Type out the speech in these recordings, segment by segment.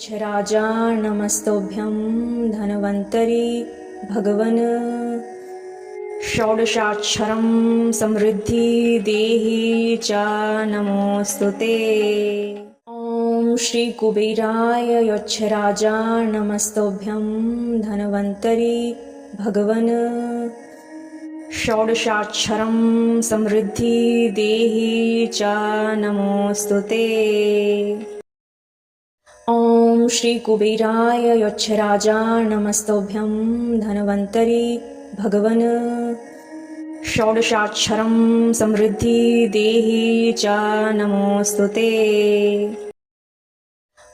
राजा नमस्तोभ्यं धनवन्तरी भगवन् षोडशाक्षरं समृद्धि देहि च नमोऽस्तु ते। ॐ श्री कुबेराय यक्षराजा नमस्तोभ्यं धनवन्तरी भगवन् षोडशाक्षरं समृद्धि देहि च नमोऽस्तु ते। ॐ श्री कुबेराय यक्षराजा नमस्तोभ्यं धनवन्तरी भगवन् षोडशाक्षरं समृद्धि देहि च नमोऽस्तु ते।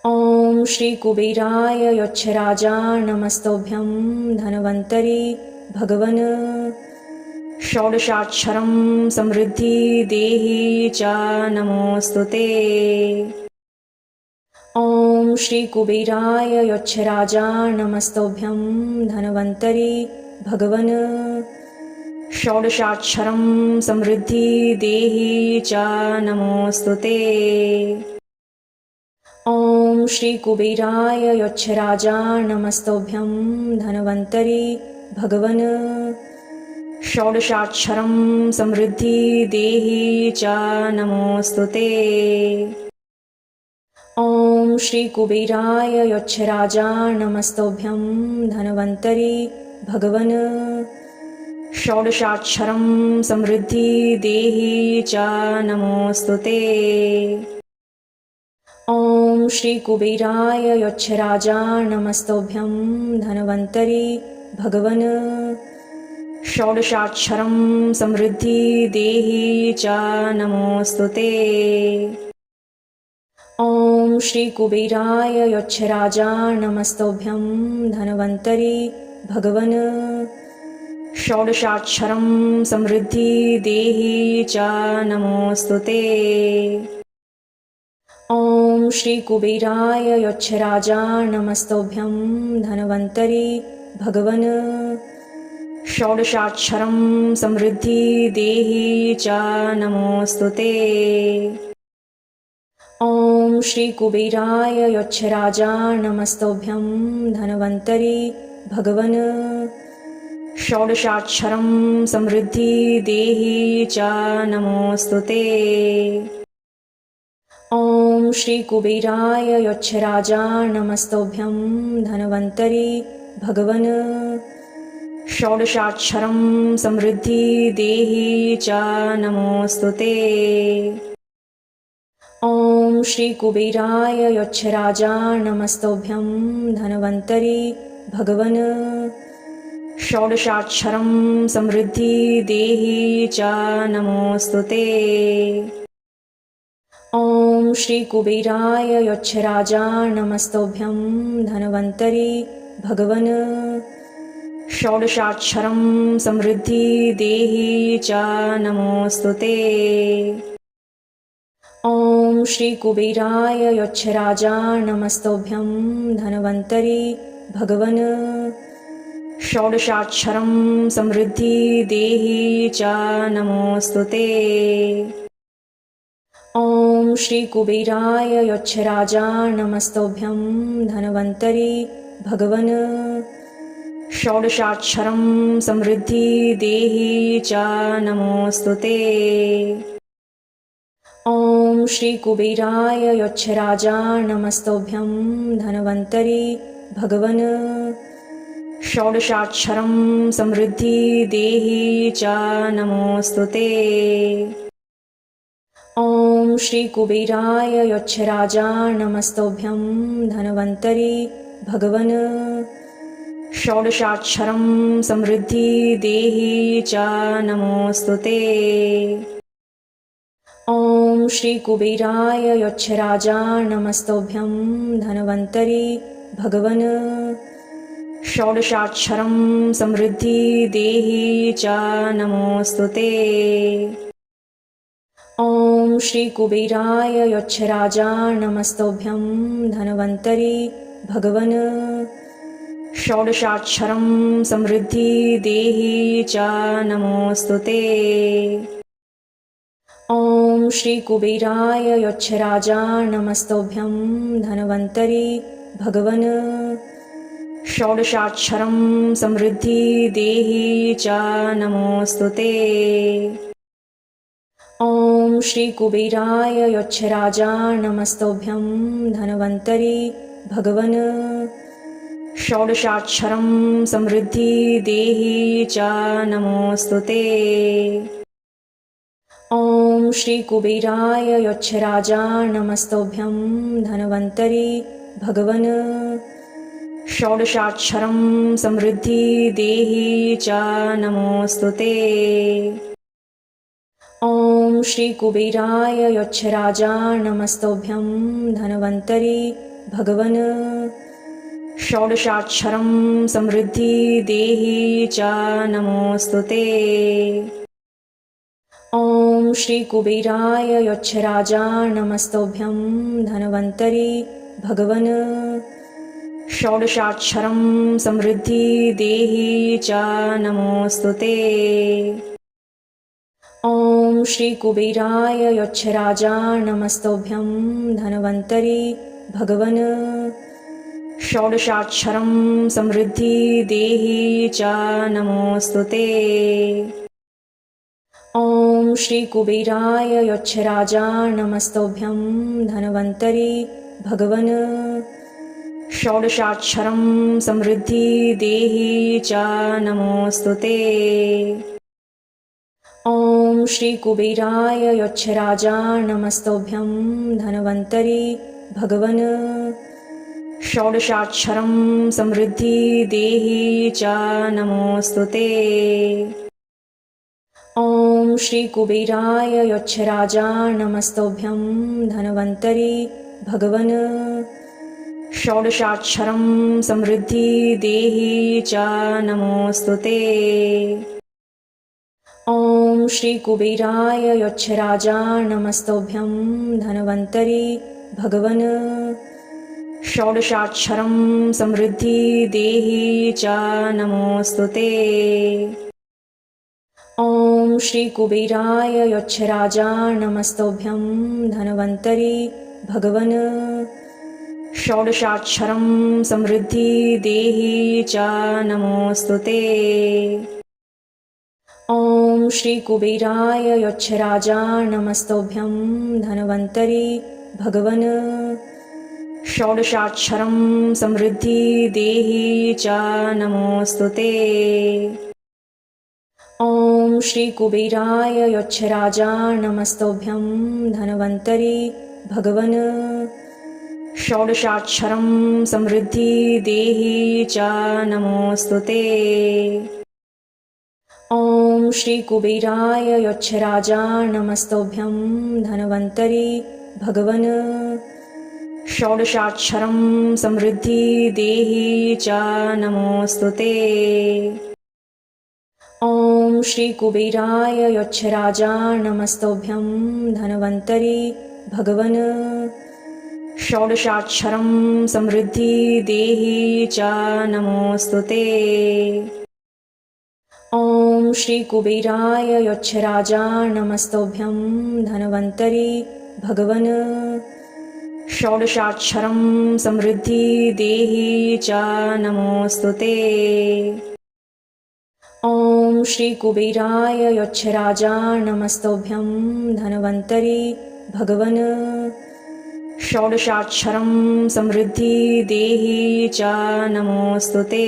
ॐ श्री कुबेराय यक्षराजा नमस्तोभ्यं धनवन्तरी भगवन् षोडशाक्षरं समृद्धि देहि च नमोऽस्तु ते। ॐ श्री कुबेराय यक्षराजा नमस्तोभ्यं धनवन्तरी भगवन् षोडशाक्षरं समृद्धि देहि च नमोऽस्तु ते। ॐ श्री कुबेराय यक्षराजा नमस्तोभ्यं धनवन्तरी भगवन् षोडशाक्षरं समृद्धि देहि च नमोऽस्तु ते। ॐ श्री कुबेराय यक्षराजा नमस्तोभ्यं धनवन्तरी भगवन् षोडशाक्षरं समृद्धि देहि च नमोऽस्तु ते। ॐ श्री कुबेराय यक्षराजा नमस्तोभ्यं धनवन्तरी भगवन् षोडशाक्षरं समृद्धि देहि च नमोऽस्तु ते। ॐ श्री कुबेराय यक्षराजा नमस्तोभ्यं धनवन्तरी भगवन् षोडशाक्षरं समृद्धि देहि च नमोऽस्तु ते। ॐ श्री कुबेराय यक्षराजा नमस्तोभ्यं धनवन्तरी भगवन् षोडशाक्षरं समृद्धि देहि च नमोऽस्तु ते। ॐ श्री कुबेराय यक्षराजा नमस्तोभ्यं धनवन्तरी भगवन् षोडशाक्षरं समृद्धि देहि च नमोऽस्तु ते। ॐ श्री कुबेराय यक्षराजा नमस्तोभ्यं धनवन्तरी भगवन् षोडशाक्षरं समृद्धि देहि च नमोऽस्तु ते। ॐ श्री कुबेराय यक्षराजा नमस्तोभ्यं धनवन्तरी भगवन् षोडशाक्षरं समृद्धि देहि च नमोऽस्तु ते। ॐ श्री कुबेराय यक्षराजा नमस्तोभ्यं धनवन्तरी भगवन् षोडशाक्षरं समृद्धि देहि च नमोऽस्तु ते। ॐ श्री कुबेराय यक्षराजा नमस्तोभ्यं धनवन्तरी भगवन् षोडशाक्षरं समृद्धि देहि च नमोऽस्तु ते। ॐ श्री कुबेराय यक्षराजा नमस्तोभ्यं धनवन्तरी भगवन् षोडशाक्षरं समृद्धि देहि च नमोऽस्तु ते। ॐ श्री कुबेराय यक्षराजा नमस्तोभ्यं धनवन्तरी भगवन् षोडशाक्षरं समृद्धि देहि च नमोऽस्तु ते। ॐ श्री कुबेराय यक्षराजा नमस्तोभ्यं धनवन्तरी भगवन् षोडशाक्षरं समृद्धि देहि च नमोऽस्तु ते। ॐ श्री कुबेराय यक्षराजा नमस्तोभ्यं धनवन्तरी भगवन् षोडशाक्षरं समृद्धि देहि च नमोऽस्तु ते। ॐ श्री कुबेराय यक्षराजा नमस्तोभ्यं धनवन्तरी भगवन् षोडशाक्षरं समृद्धि देहि च नमोऽस्तु ते। ॐ श्री कुबेराय यक्षराजा नमस्तोभ्यं धनवन्तरी भगवन् षोडशाक्षरं समृद्धि देहि च नमोऽस्तु ते। ॐ श्रीकुबेराय यक्षराजा नमस्तोभ्यं धन्वन्तरि भगवन् षोडशाक्षरं समृद्धि देहि च नमोऽस्तु ते। ॐ श्रीकुबेराय यक्षराजा नमस्तोभ्यं धन्वन्तरि भगवन् षोडशाक्षरं समृद्धि देहि च नमोऽस्तु ते। ॐ श्रीकुबेराय यक्षराजा नमस्तोभ्यं धन्वन्तरि भगवन् षोडशाक्षरं समृद्धि देहि च नमोऽस्तु ते। ॐ श्रीकुबेराय यक्षराजा नमस्तोभ्यं धन्वन्तरि भगवन् षोडशाक्षरं समृद्धि देहि च नमोऽस्तु ते। ॐ श्रीकुबेराय यक्षराजा नमस्तोभ्यं धन्वन्तरि भगवन् षोडशाक्षरं समृद्धि देहि च नमोऽस्तु ते। ॐ श्रीकुबेराय यक्षराजा नमस्तोभ्यं धन्वन्तरि भगवन् षोडशाक्षरं समृद्धि देहि च नमोऽस्तु ते। ॐ श्रीकुबेराय यक्षराजा नमस्तोभ्यं धन्वन्तरि भगवन् षोडशाक्षरं समृद्धि देहि च नमोऽस्तु ते। ॐ श्रीकुबेराय यक्षराजा नमस्तोभ्यं धन्वन्तरि भगवन् षोडशाक्षरं समृद्धि देहि च नमोऽस्तु ते। ॐ श्रीकुबेराय यक्षराजा नमस्तोभ्यं धन्वन्तरि भगवन् षोडशाक्षरं समृद्धि देहि च नमोऽस्तु ते। ॐ श्रीकुबेराय यक्षराजा नमस्तोभ्यं धन्वन्तरि भगवन् षोडशाक्षरं समृद्धि देहि च नमोऽस्तु ते। ॐ श्रीकुबेराय यक्षराजा नमस्तोभ्यं धन्वन्तरि भगवन् षोडशाक्षरं समृद्धि देहि च नमोऽस्तु ते। ॐ श्रीकुबेराय यक्षराजा नमस्तोभ्यं धन्वन्तरि भगवन् षोडशाक्षरं समृद्धि देहि च नमोऽस्तु ते। ॐ श्रीकुबेराय यक्षराजा नमस्तोभ्यं धन्वन्तरि भगवन् षोडशाक्षरं समृद्धि देहि च नमोऽस्तु ते। ॐ श्रीकुबेराय यक्षराजा नमस्तोभ्यं धन्वन्तरि भगवन् षोडशाक्षरं समृद्धि देहि च नमोऽस्तु ते। ॐ श्रीकुबेराय यक्षराजा नमस्तोभ्यं धन्वन्तरि भगवन् षोडशाक्षरं समृद्धि देहि च नमोऽस्तु ते। ॐ श्रीकुबेराय यक्षराजा नमस्तोभ्यं धन्वन्तरि भगवन् षोडशाक्षरं समृद्धि देहि च नमोऽस्तु ते।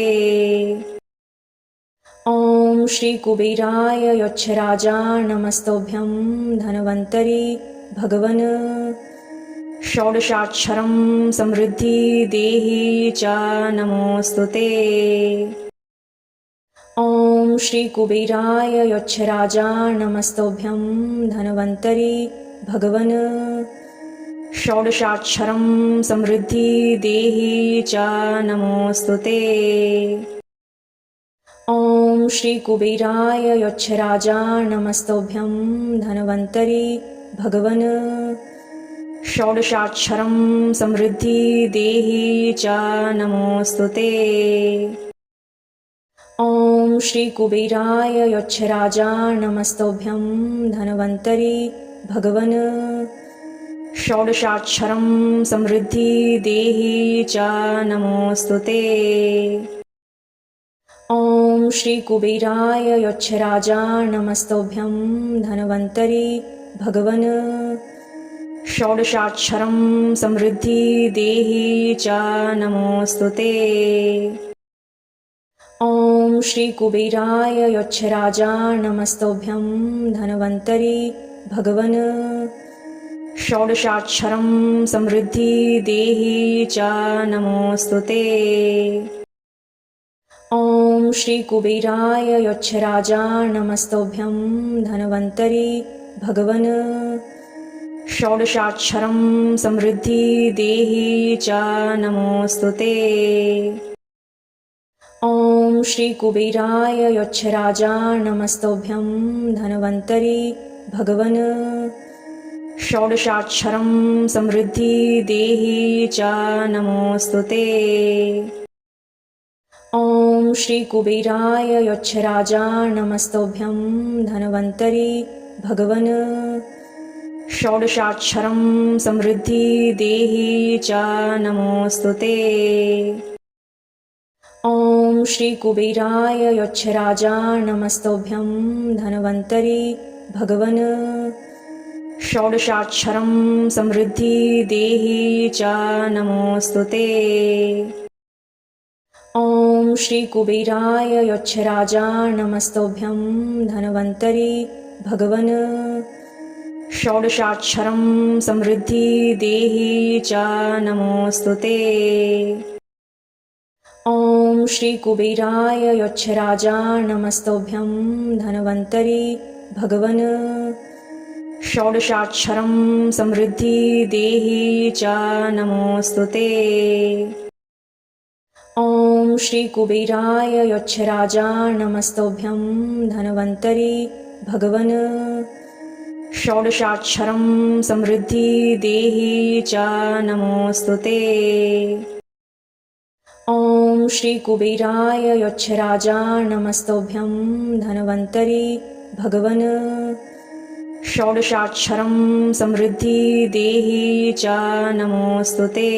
ॐ श्रीकुबेराय यक्षराजा नमस्तोभ्यं धन्वन्तरि भगवन् षोडशाक्षरं समृद्धि देहि च नमोऽस्तु ते। ॐ श्रीकुबेराय यक्षराजा नमस्तोभ्यं धन्वन्तरि भगवन् षोडशाक्षरं समृद्धि देहि च नमोऽस्तु ते। ॐ श्रीकुबेराय यक्षराजा नमस्तोभ्यं धन्वन्तरि भगवन् षोडशाक्षरं समृद्धि देहि च नमोऽस्तु ते। ॐ श्रीकुबेराय यक्षराजा नमस्तोभ्यं धन्वन्तरि भगवन् षोडशाक्षरं समृद्धि देहि च नमोऽस्तु ते। ॐ श्रीकुबेराय यक्षराजा नमस्तोभ्यं धन्वन्तरि भगवन्। षोडशाक्षरं समृद्धि देहि च नमोऽस्तु ते। ॐ श्रीकुबेराय यक्षराजा नमस्तोभ्यं धन्वन्तरि भगवन्। षोडशाक्षरं समृद्धि देहि च नमोऽस्तु ते। ॐ श्रीकुबेराय यक्षराजा नमस्तोभ्यं धन्वन्तरि भगवन्। षोडशाक्षरं समृद्धि देहि च नमोऽस्तु ते। ॐ श्रीकुबेराय यक्षराजा नमस्तोभ्यं धन्वन्तरि भगवन्। षोडशाक्षरं समृद्धि देहि च नमोऽस्तु ते। ॐ श्रीकुबेराय यक्षराजा नमस्तोभ्यं धन्वन्तरि भगवन्। षोडशाक्षरं समृद्धि देहि च नमोऽस्तु ते। ॐ श्रीकुबेराय यक्षराजा नमस्तोभ्यं धन्वन्तरि भगवन्। षोडशाक्षरं समृद्धि देहि च नमोऽस्तु ते। ॐ श्रीकुबेराय यक्षराजा नमस्तोभ्यं धन्वन्तरि भगवन्। षोडशाक्षरं समृद्धि देहि च नमोऽस्तु ते। ॐ श्रीकुबेराय यक्षराजा नमस्तोभ्यं धन्वन्तरि भगवन्। षोडशाक्षरं समृद्धि देहि च नमोऽस्तु ते। ॐ श्रीकुबेराय यक्षराजा नमस्तोभ्यं धन्वन्तरि भगवन्। षोडशाक्षरं समृद्धि देहि च नमोऽस्तु ते। ॐ श्रीकुबेराय यक्षराजा नमस्तोभ्यं धन्वन्तरि भगवन्। षोडशाक्षरं समृद्धि देहि च नमोऽस्तु ते।